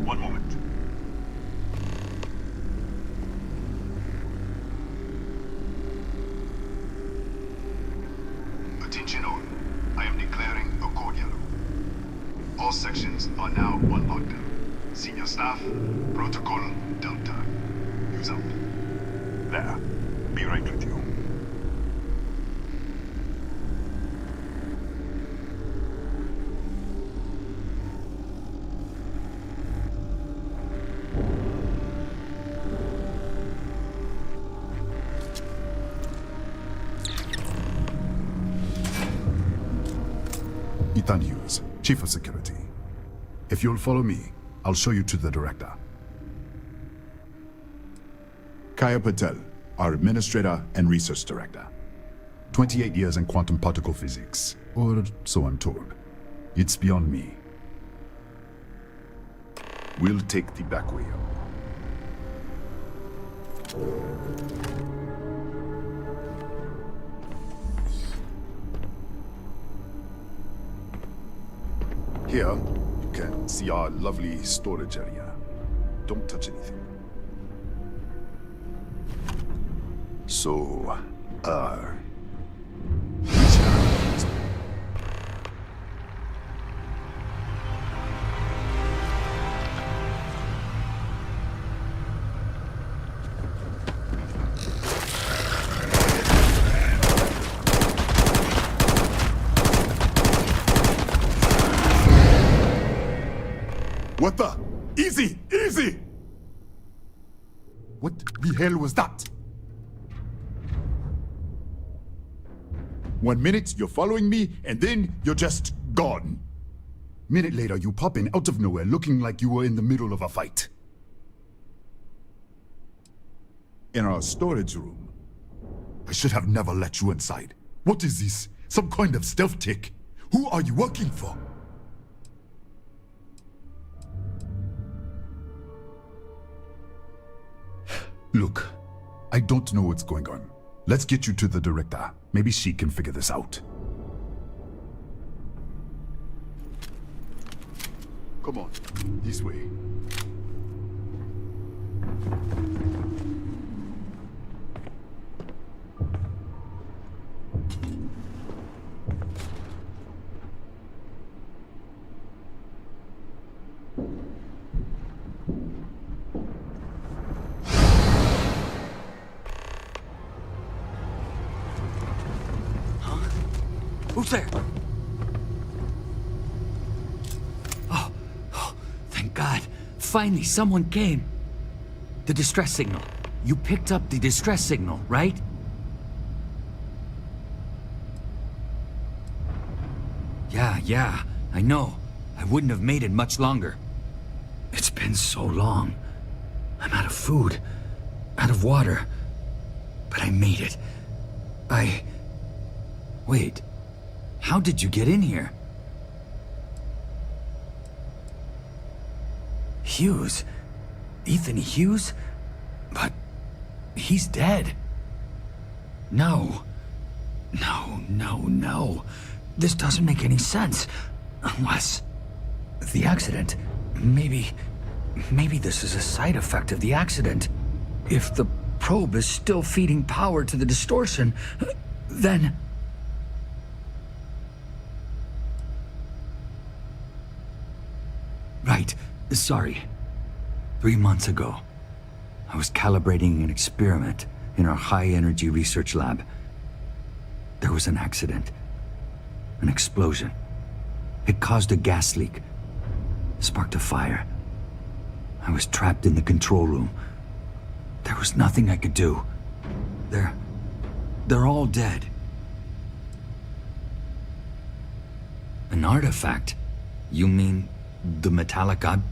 One moment. Attention all. I am declaring a code yellow. All sections are now on lockdown. Senior staff, protocol Delta. Use out. There. Be right with you. Ethan Hughes, Chief of Security. If you'll follow me, I'll show you to the director. Kaya Patel, our Administrator and Research Director. 28 years in quantum particle physics, or so I'm told. It's beyond me. We'll take the back way up. Here, you can see our lovely storage area. Don't touch anything. So, what the? Easy! Easy! What the hell was that? 1 minute, you're following me, and then you're just gone. Minute later, you pop in out of nowhere looking like you were in the middle of a fight. In our storage room. I should have never let you inside. What is this? Some kind of stealth tick? Who are you working for? Look, I don't know what's going on. Let's get you to the director. Maybe she can figure this out. Come on, this way. Who's there? Oh, thank God. Finally, someone came. The distress signal. You picked up the distress signal, right? Yeah, I know. I wouldn't have made it much longer. It's been so long. I'm out of food, out of water. But I made it. Wait. How did you get in here? Hughes? Ethan Hughes? But he's dead. No. This doesn't make any sense. Unless the accident. Maybe this is a side effect of the accident. If the probe is still feeding power to the distortion, then... Right. Sorry. 3 months ago, I was calibrating an experiment in our high-energy research lab. There was an accident. An explosion. It caused a gas leak. Sparked a fire. I was trapped in the control room. There was nothing I could do. They're all dead. An artifact? You mean the metallic ob...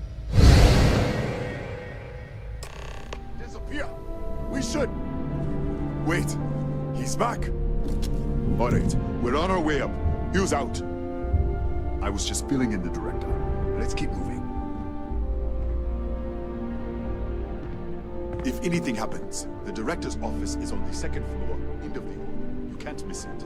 Disappear! We should... Wait. He's back. Alright, we're on our way up. Hugh's out. I was just filling in the director. Let's keep moving. If anything happens, the director's office is on the second floor, end of the hall. You can't miss it.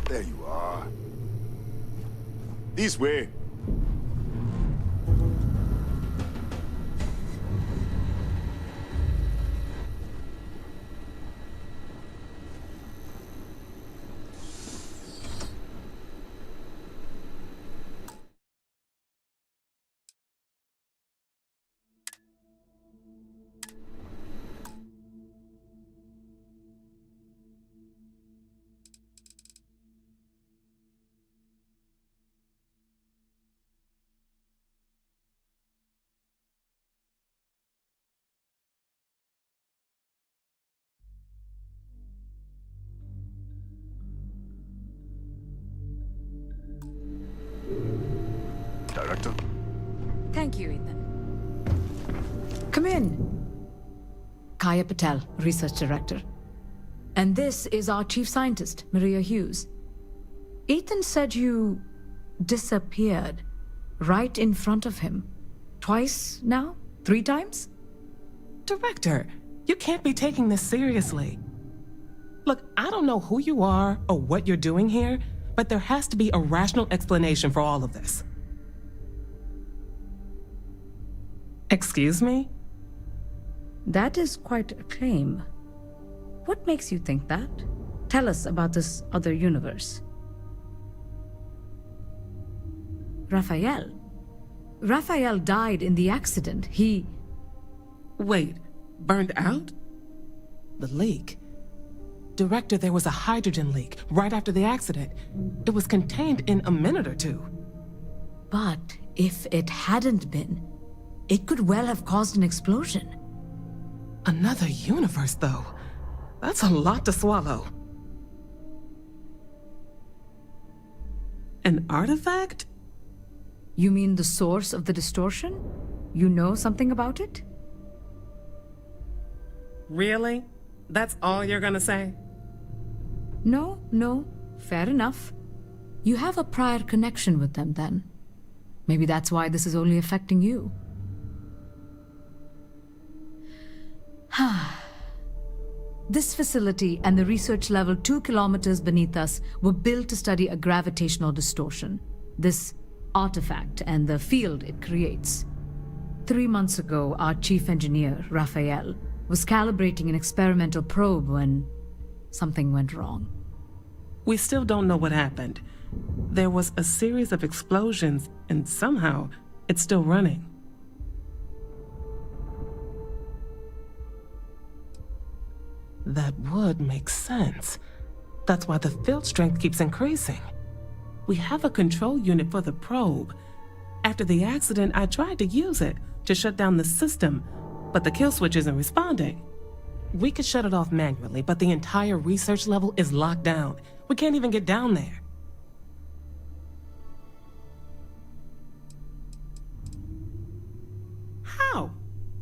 There you are. This way. Director? Thank you, Ethan. Come in. Kaya Patel, Research Director. And this is our Chief Scientist, Maria Hughes. Ethan said you disappeared right in front of him. Twice now? 3 times? Director, you can't be taking this seriously. Look, I don't know who you are or what you're doing here, but there has to be a rational explanation for all of this. Excuse me? That is quite a claim. What makes you think that? Tell us about this other universe. Raphael. Raphael died in the accident. He... Wait, burned out? The leak. Director, there was a hydrogen leak right after the accident. It was contained in a minute or two. But if it hadn't been, it could well have caused an explosion. Another universe, though. That's a lot to swallow. An artifact? You mean the source of the distortion? You know something about it? Really? That's all you're gonna say? No. Fair enough. You have a prior connection with them, then. Maybe that's why this is only affecting you. This facility and the research level 2 kilometers beneath us were built to study a gravitational distortion, this artifact and the field it creates. 3 months ago, our chief engineer, Raphael, was calibrating an experimental probe when something went wrong. We still don't know what happened. There was a series of explosions, and somehow it's still running. That would make sense. That's why the field strength keeps increasing. We have a control unit for the probe. After the accident, I tried to use it to shut down the system, but the kill switch isn't responding. We could shut it off manually, but the entire research level is locked down. We can't even get down there. How?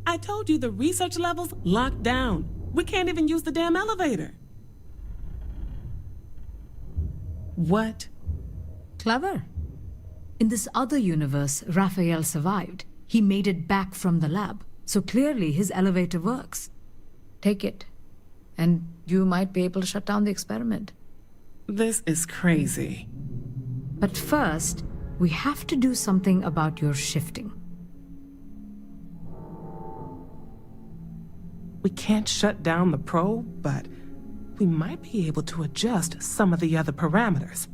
I told you the research level's locked down. We can't even use the damn elevator. What? Clever. In this other universe, Raphael survived. He made it back from the lab, so clearly his elevator works. Take it, and you might be able to shut down the experiment. This is crazy. But first, We have to do something about your shifting. We can't shut down the probe, but we might be able to adjust some of the other parameters.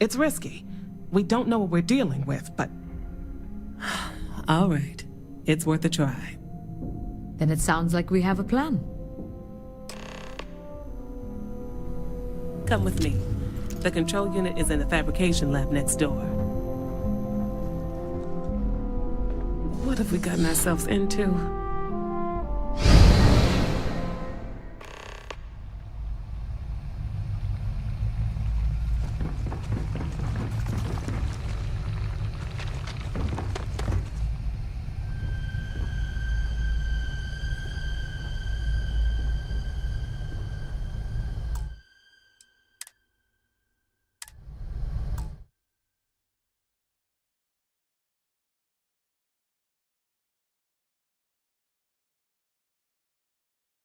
It's risky. We don't know what we're dealing with, but... All right. It's worth a try. Then it sounds like we have a plan. Come with me. The control unit is in the fabrication lab next door. What have we gotten ourselves into?